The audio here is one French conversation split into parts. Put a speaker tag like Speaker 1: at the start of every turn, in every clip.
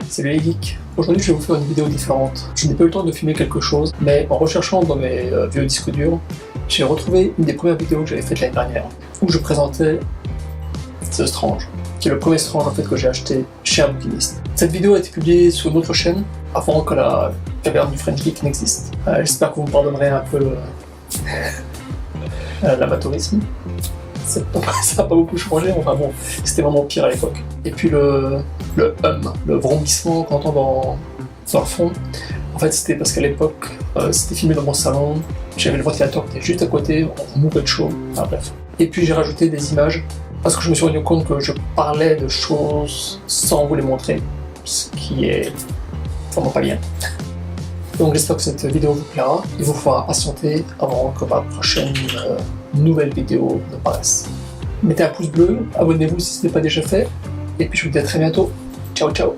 Speaker 1: Salut les geeks. Aujourd'hui je vais vous faire une vidéo différente. Je n'ai pas eu le temps de filmer quelque chose, mais en recherchant dans mes vieux disques durs, j'ai retrouvé une des premières vidéos que j'avais faites l'année dernière, où je présentais The Strange, qui est le premier Strange en fait que j'ai acheté chez un bouquiniste. Cette vidéo a été publiée sur une autre chaîne, avant que la caverne du French Geek n'existe. J'espère que vous me pardonnerez un peu l'amateurisme. Ça n'a pas beaucoup changé, enfin bon, c'était vraiment pire à l'époque. Et puis le vrombissement qu'on entend dans le fond, en fait c'était parce qu'à l'époque, c'était filmé dans mon salon, j'avais le ventilateur qui était juste à côté, on mourait de chaud, enfin bref. Et puis j'ai rajouté des images, parce que je me suis rendu compte que je parlais de choses sans vous les montrer, ce qui est vraiment pas bien. Donc j'espère que cette vidéo vous plaira et vous fera patienter avant que ma prochaine nouvelle vidéo ne paraisse. Mettez un pouce bleu, abonnez-vous si ce n'est pas déjà fait, et puis je vous dis à très bientôt. Ciao ciao.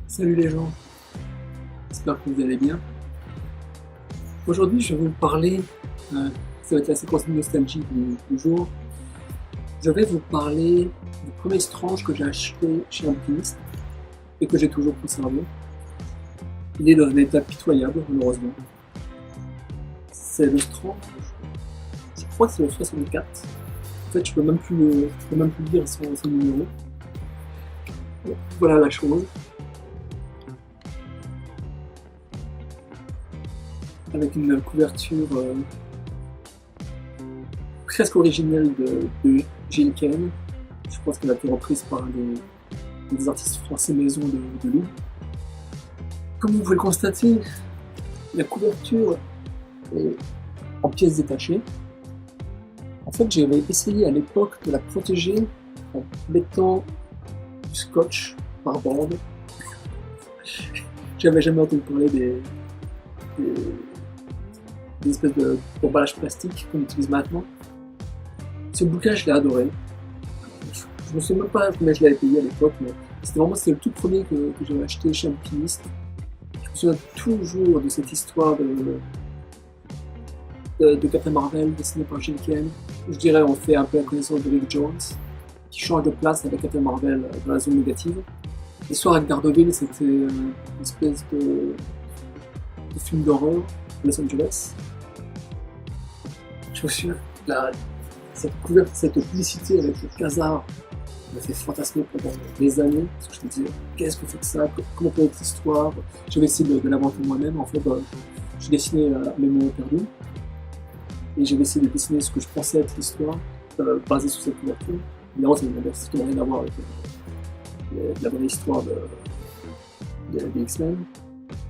Speaker 1: Salut les gens, j'espère que vous allez bien. Aujourd'hui je vais vous parler, ça va être la séquence de nostalgie du jour. Je vais vous parler du premier Strange que j'ai acheté chez un bouquiniste et que j'ai toujours conservé. Il est dans un état pitoyable, malheureusement. C'est le Strange, je crois que c'est le 64. En fait, je peux même plus lire son numéro. Voilà la chose. Avec une couverture presque originelle de Gene Kane. Je pense qu'elle a été reprise par des artistes français maison de Lou. Comme vous pouvez le constater, la couverture est en pièces détachées. En fait, j'avais essayé à l'époque de la protéger en mettant du scotch par bande. J'avais jamais entendu parler des espèces d'emballage plastique qu'on utilise maintenant. Ce bouquin, je l'ai adoré. Je ne sais même pas combien je l'avais payé à l'époque, mais c'était le tout premier que j'avais acheté chez un bouquiniste. Je me souviens toujours de cette histoire de Captain Marvel dessinée par Gene Kane. Je dirais on fait un peu la connaissance de Rick Jones, qui change de place avec Captain Marvel dans la zone négative. L'histoire avec Daredevil, c'était une espèce de film d'horreur à Los Angeles. Je me souviens, cette publicité avec le Khazar m'a fait fantasmer pendant des années, parce que je me disais, qu'est-ce que c'est que ça, comment peut être l'histoire. J'avais essayé de l'inventer moi-même, en fait, je dessinais mes mots perdus, et j'avais essayé de dessiner ce que je pensais être l'histoire, basée sur cette couverture. Évidemment, ça n'avait strictement rien à voir avec la vraie histoire des X-Men.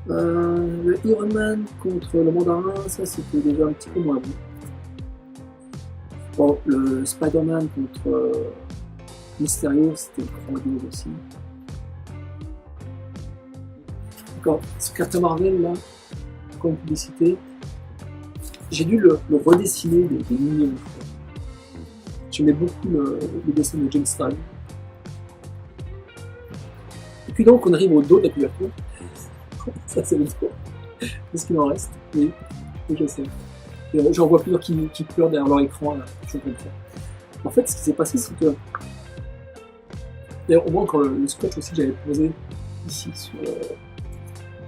Speaker 1: Le Iron Man contre le Mandarin, ça c'était déjà un petit peu moins bon. Bon, le Spider-Man contre Mysterio, c'était grandiose aussi. D'accord, ce Captain Marvel là, comme publicité, j'ai dû le redessiner des milliers de fois. J'aimais beaucoup le dessin de Jim Starlin. Et puis donc on arrive au dos de la couverture. Ça c'est le dos. Qu'est-ce qu'il en reste? Oui, je sais. J'en vois plusieurs qui pleurent derrière leur écran, là, je comprends. En fait, ce qui s'est passé, c'est que... D'ailleurs, au moins, quand le scotch aussi, j'avais posé ici,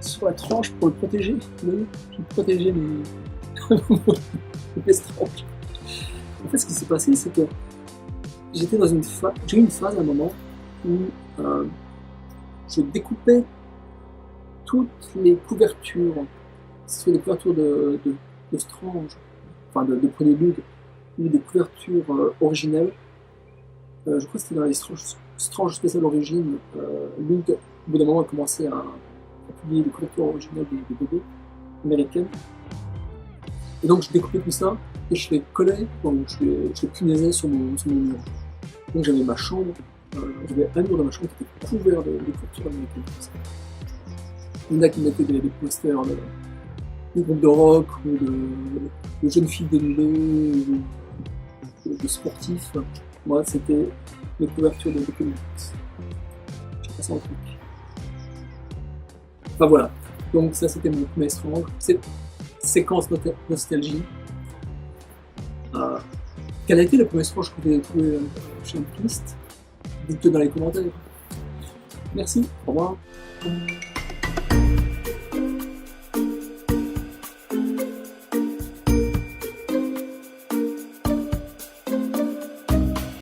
Speaker 1: sur la tranche pour le protéger. Vous voyez, je protégeais mes stranges. En fait, ce qui s'est passé, c'est que j'étais dans j'ai eu une phase à un moment où je découpais toutes les couvertures, sur les couvertures de Strange, enfin de Prelude, ou des couvertures originelles. Je crois que c'était dans les Strange Special Origins. Lug, au bout d'un moment, a commencé à publier les couvertures originales des BD américaines. Et donc je découpais tout ça et je les collais, donc je les punaisais sur mon mur. Donc j'avais ma chambre, j'avais un mur de ma chambre qui était couvert de couvertures américaines. Il y en a qui mettaient des posters de groupes de rock ou de jeunes filles d'élevés ou de sportifs. Moi, c'était les couvertures de comics. J'ai passé un truc. Enfin voilà. Donc ça, c'était mon premier Strange. Cette séquence nostalgie. Quel a été le premier sponge que vous avez trouvé chez Amplist? Dites-le dans les commentaires. Merci, au revoir.